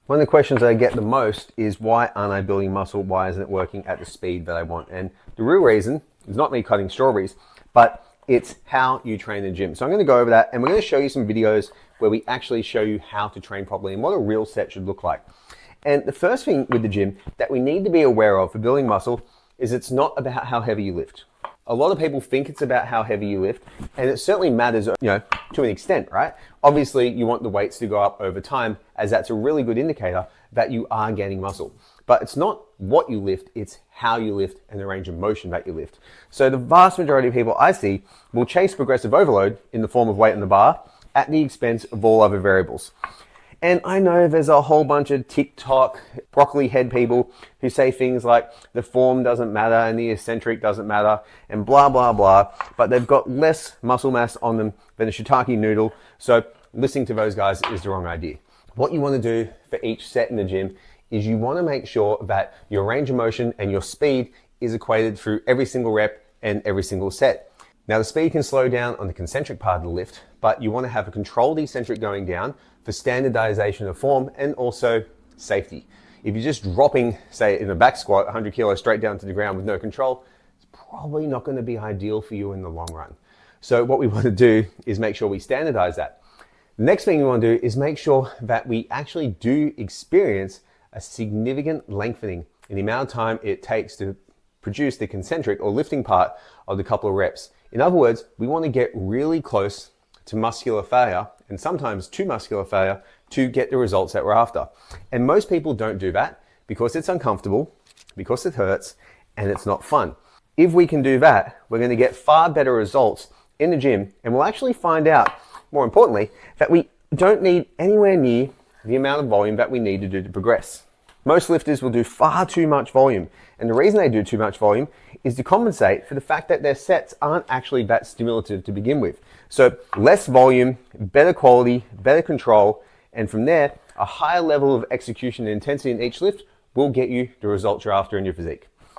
One of the questions that I get the most is, why aren't I building muscle? Why isn't it working at the speed that I want? And the real reason is not me cutting strawberries, but it's how you train in the gym. So I'm going to go over that, and we're going to show you some videos where we actually show you how to train properly and what a real set should look like. And the first thing with the gym that we need to be aware of for building muscle is it's not about how heavy you lift. A lot of people think it's about how heavy you lift, and it certainly matters, to an extent, right? Obviously, you want the weights to go up over time, as that's a really good indicator that you are gaining muscle. But it's not what you lift, it's how you lift and the range of motion that you lift. So the vast majority of people I see will chase progressive overload in the form of weight on the bar at the expense of all other variables. And I know there's a whole bunch of TikTok broccoli head people who say things like the form doesn't matter and the eccentric doesn't matter and blah, blah, blah, but they've got less muscle mass on them than a shiitake noodle. So listening to those guys is the wrong idea. What you want to do for each set in the gym is you want to make sure that your range of motion and your speed is equated through every single rep and every single set. Now the speed can slow down on the concentric part of the lift, but you want to have a controlled eccentric going down for standardization of form and also safety. If you're just dropping, say in a back squat, 100 kilos straight down to the ground with no control, it's probably not going to be ideal for you in the long run. So what we want to do is make sure we standardize that. The next thing we want to do is make sure that we actually do experience a significant lengthening in the amount of time it takes to produce the concentric or lifting part of the couple of reps. In other words, we want to get really close to muscular failure, and sometimes to muscular failure, to get the results that we're after. And most people don't do that because it's uncomfortable, because it hurts, and it's not fun. If we can do that, we're going to get far better results in the gym, and we'll actually find out, more importantly, that we don't need anywhere near the amount of volume that we need to do to progress. Most lifters will do far too much volume, and the reason they do too much volume is to compensate for the fact that their sets aren't actually that stimulative to begin with. So less volume, better quality, better control, and from there, a higher level of execution and intensity in each lift will get you the results you're after in your physique.